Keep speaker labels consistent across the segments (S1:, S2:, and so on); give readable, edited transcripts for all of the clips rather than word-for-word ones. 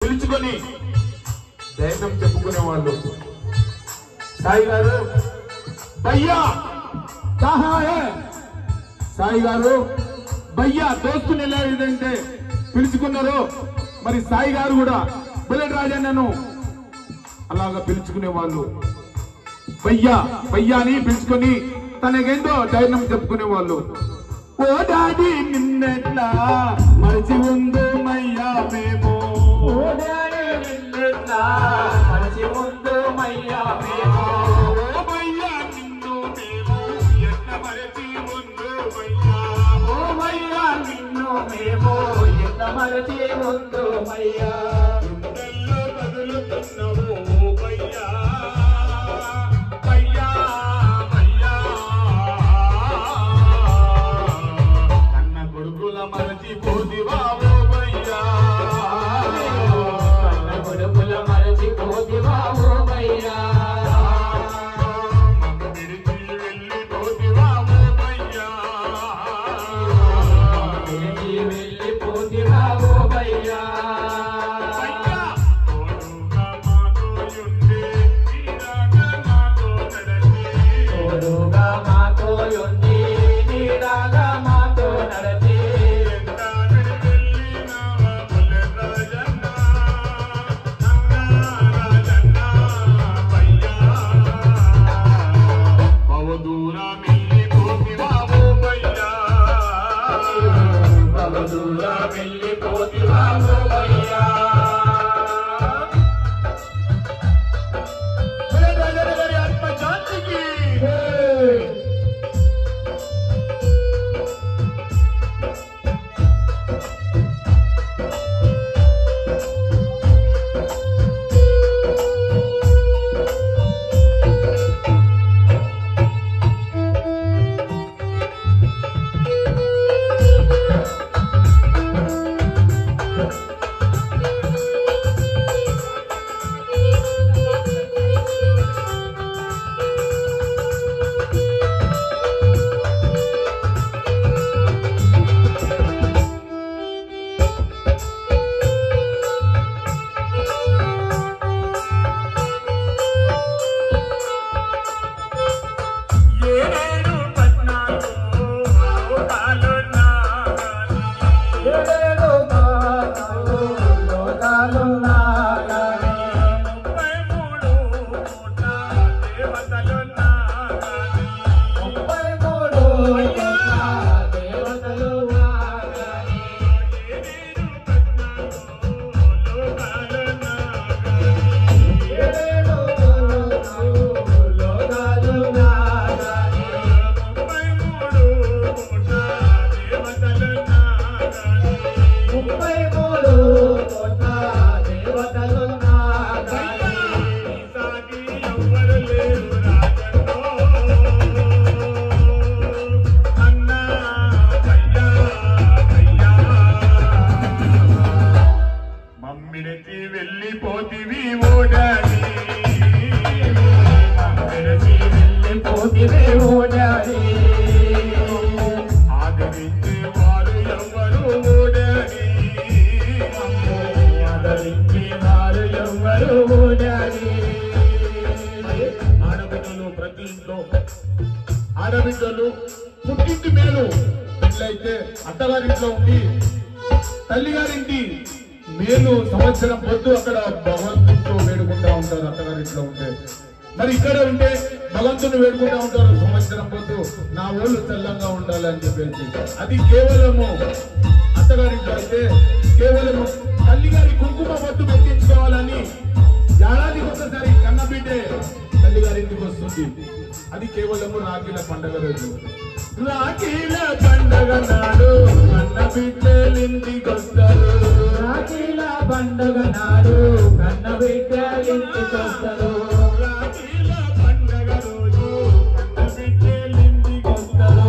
S1: పిలుచుకొని ధైర్యం చెప్పుకునే వాళ్ళు. సాయి గారు భయ్యా కహా హై, సాయి గారు భయ్యా దోస్తుని ఎలా ఏదంటే పిలుచుకున్నారో మరి సాయి గారు కూడా బుల్లెట్ రాజన్నను అలాగా పిలుచుకునే వాళ్ళు. భయ్యా భయ్యా అని పిలుచుకొని తనకేందో ధైర్యం చెప్పుకునే వాళ్ళు. ఓ డాడీ నిన్నెట్లా మరిచి ఉందో మయ్యా మేము,
S2: ఓ డాడీ నిన్నెట్లా మరిచి ఉందో మయ్యా మేము,
S1: ఓ భయ్యా నిన్ను మేము ఎట్లా మరిచి ఉందో మయ్యా,
S2: ఓ మయ్యా నిన్ను మేము ఎంత మరిచి ఉందో మయ్యా,
S1: ఇంతల్లో కదులుతున్నావు భయ్యా భయ్యా భయ్యా, కన్న కొడుకుల మరచి పోదివా ఓ భయ్యా,
S2: కన్న కొడుకుల మరిచి పోతివా ఓ మయ్యా,
S1: మమ్మ విడిచి వెళ్ళి పోదివా ఓ భయ్యా,
S2: విడిచి వెళ్ళి పోతివా ఓ మయ్యా,
S1: భయ్యా తోడుగా మాతో ఉండి నీడగా మాతో నడచి,
S2: తోడుగా మాతో ఉండి నీడగా మాతో నడచి,
S1: ఎందావిడి వెళ్ళినావా బుల్లెట్ రాజన్న, రాజన్న భయ్యా, బహుదూరం వెళ్ళి పోతివా ఓ భయ్యా,
S2: బహుదూరా వెళ్ళి పోతివా ఓ మయ్యా.
S1: బుల్లెట్ రాజన్న గారి ఆత్మ శాంతికి. ఏడేడు పద్నాలుగు లోకాలు నాగాలి,
S2: ఏడేడు లోకాలు నాగాలి,
S1: 33 కోట్ల దేవతలు నాగాలి,
S2: 33 కోట్ల దేవతలు నాగాలి,
S1: ఏడేడు పద్నాలుగు లోకాలు నాగాలి,
S2: ఏడేడు లోకాలు నాగాలి,
S1: 33 కోట్ల దేవతలు నాగాలి,
S2: 33 కోట్ల దేవతలు నాగాలి,
S1: సాటి ఎవ్వరు లేరు రాజన్నో, అన్నా భయ్యా భయ్యా, మమ్మిడిచి వెళ్ళిపోతివి ఓ డాడీ,
S2: మమ్మిడిచి వెళ్ళిపోతివే ఓ డాడీ,
S1: ఆదరించే వారు ఎవ్వరు ఓ డాడీ,
S2: ఆదరించి వారు ఎవ్వరు ఓ డాడీ.
S1: ఆడబిడ్డలు ప్రతి ఇంట్లో ఆడబిడ్డలు పుట్టింటి మేలు, పెళ్ళైతే అత్తగారింట్లో ఉండి తల్లిగారింటి మేలు సంవత్సరం పొద్దు అక్కడ భగవంతుడితో వేడుకుంటా ఉంటారు అత్తగారింట్లో ఉంటే. మరి ఇక్కడ ఉంటే భగవంతుని వేడుకుంటా ఉంటారు సంవత్సరం పొద్దు, నా ఓళ్ళు తెల్లంగా ఉండాలని చెప్పేసి. అది కేవలము అత్తగారింట్లో అయితే కేవలము తల్లిగారి కుంకుమ పొద్దు పెట్టించుకోవాలని ఏడాదికి ఒకసారి కన్నబిడ్డే తల్లిగారింటికి వస్తుంది. అది కేవలము రాఖీల పండగ రోజు. రాఖీల పండగ నాడు కన్న బిడ్డలింటికి వస్తారు,
S2: రాఖీల పండుగ నాడు కన్న బిడ్డలింటికొస్తారు,
S1: రాఖీల పండగ రోజు కన్న బిడ్డలింటికి వస్తారు,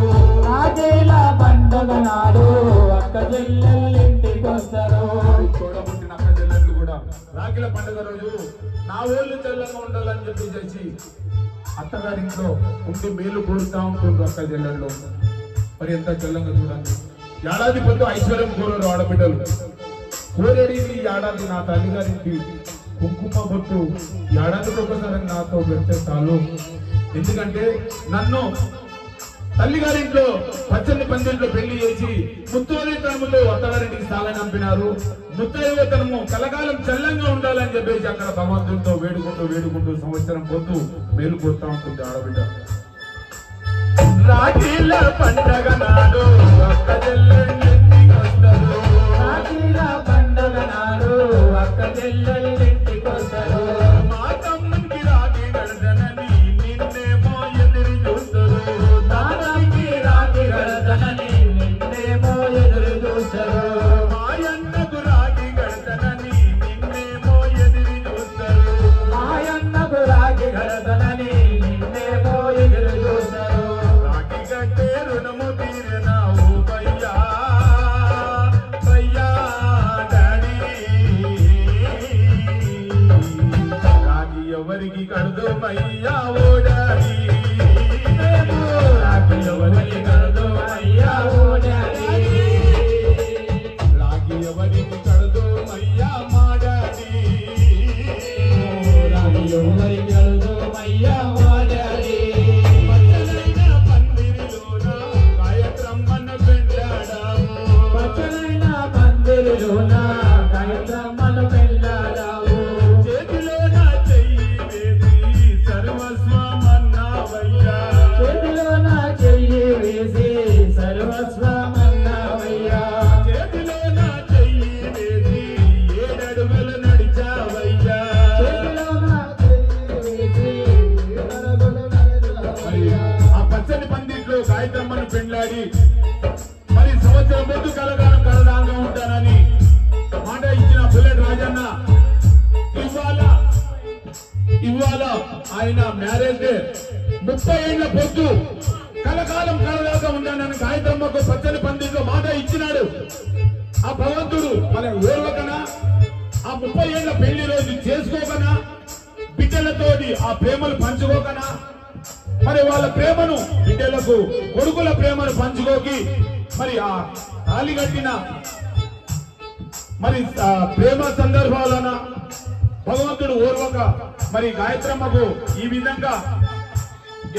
S2: రాఖీల పండుగ నాడు అక్క చెల్లెళ్ళింటికొస్తారు.
S1: చూడబుట్టిన అక్క చెల్లెళ్ళు కూడా రాఖీల పండగ రోజు నా ఓళ్ళు తెల్లంగా ఉండాలని చెప్పేసి అత్తగారింట్లో ఉండి మేలు కోరుతా ఉంటుంది అక్క చెల్లెళ్ళు. మరి ఎంత తెల్లంగా చూడండి, ఏడాది పొద్దు ఐశ్వర్యం కోరరు ఆడబిడ్డలు. కోరడి ఈ ఏడాది నా తల్లిగారికి కుంకుమ బొట్టు ఏడాదికి ఒకసారి నాతో పెడితే చాలు. ఎందుకంటే నన్ను తల్లిగారింట్లో పచ్చని పందింట్లో పెళ్లి చేసి ముత్తైదుతనముతో అత్తగారింటికి సాగనంపినారు. ముత్తైదుతనము కలకాలం చల్లంగా ఉండాలని చెప్పేసి అక్కడ భగవంతుడితో వేడుకుంటూ సంవత్సరం పొద్దు మేలుకొస్తా ఉంటుంది ఆడబిడ్డ.
S2: రాఖీల పండగ నాడు అక్క చెల్లెళ్ళింటికొస్తారు. రాఖీల పండగ నాడు అక్క చెల్లెళ్ళింటికొస్తారు. మా తమ్మునికి రాఖీ కడదనని నిన్నేమో ఎదురు చూస్తారు. నాన్నకి రాఖీ కడదనని నిన్నేమో ఎదురు చూస్తారు. మాయన్నకు రాఖీ కడదనని నిన్నేమో ఎదురు చూస్తారు. మాయన్నకు రాఖీ కడదనని నిన్నేమో ఎదురు చూస్తారు. రాఖీ కట్టే రుణము తీరినావు భయ్యా భయ్యా డాడీ. రాఖీ ఎవరికి కడదు భయ్యా ఓ డాడీ. రాఖీ ఎవరికి కడదు భయ్యా ఓ డాడీ. రాఖీ ఎవరికి కడదు భయ్యా మా డాడీ. రాఖీ ఎవరికి కడదు భయ్యా మా డాడీ. పచ్చనైన పందిరిలోన గాయత్రమ్మను పెళ్ళాడాము. పచ్చనైన పందిరిలోన గాయత్రమ్మను పెళ్ళాడాము. చేతిలోన చెయ్యి వేసి సర్వస్వమన్నావయ్యా. చేతిలోన చెయ్యి వేసి సర్వస్వమన్నావయ్యా. చేతిలోన చెయ్యి వేసి 7 అడుగులు నడిచావయ్యా. చేతిలోన చెయ్యి వేసి 7 అడుగులు నడిచావయ్యా.
S1: ఆ పచ్చని పందిట్లో గాయత్రమ్మను పెండ్లాడి మరి సంవత్సరం పొద్దు కలకాలం కలదాంగా ఉంటానని మాట ఇచ్చిన బుల్లెట్ రాజన్న ఇవాళ ఆయన మ్యారేజ్ డే 30 ఏళ్ల పొద్దు కలకాలం కలదాకా ఉంటానని గాయత్రమ్మకు పచ్చని పందిట్లో మాట ఇచ్చినాడు. ఆ భగవంతుడు మన ఓర్వకనా ఆ 30 ఏళ్ల పెళ్లి రోజు చేసుకోకనా బిడ్డలతోటి ఆ ప్రేమలు పంచుకోకనా మరి వాళ్ళ ప్రేమను బిడ్డలకు కొడుకుల ప్రేమను పంచుకోకి మరి ఆ తాళి కట్టిన మరి ప్రేమ సందర్భాలన భగవంతుడు ఓర్వక మరి గాయత్రమ్మకు ఈ విధంగా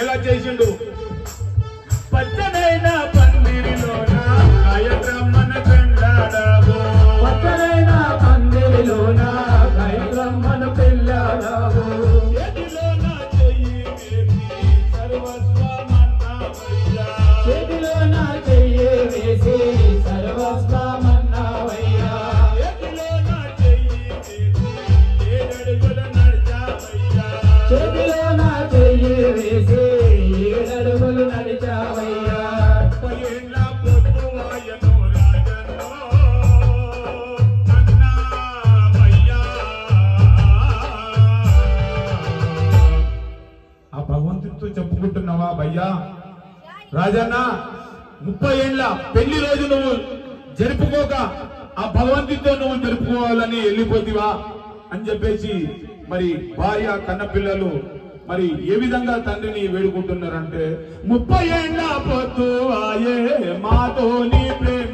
S1: ఎలా చేసిండు.
S2: పచ్చనైన పందిరిలోన గాయత్రమ్మను పెళ్ళాడావు. పచ్చనైన పందిరిలోన గాయత్రమ్మను పెళ్ళాడావు. చేతిలోన చెయ్యి వేసి సర్వస్వమన్నావయ్యా. చేతిలోన చెయ్యి వేసి సర్వస్వమన్నావయ్యా. చేతిలోన చెయ్యి వేసి 7 అడుగులు నడిచావయ్యా. చేతిలోన చెయ్యి వేసి 7 అడుగులు నడిచావయ్యా.
S1: 30 ఏళ్ల పొద్దు ఆయను రాజన్నో అన్నావయ్యా. ఆ భగవంతుడితో చెప్పుకుంటున్నావా భయ్యా రాజన్న 30 ఏళ్ల పెళ్లి రోజు నువ్వు జరుపుకోక ఆ భగవంతుడితో నువ్వు జరుపుకోవాలని వెళ్ళిపోతివా అని చెప్పేసి మరి భార్య కన్నపిల్లలు మరి ఏ విధంగా తండ్రిని వేడుకుంటున్నారంటే 30 ఏళ్ల పొద్దు ఆయే మాతో నీ ప్రేమ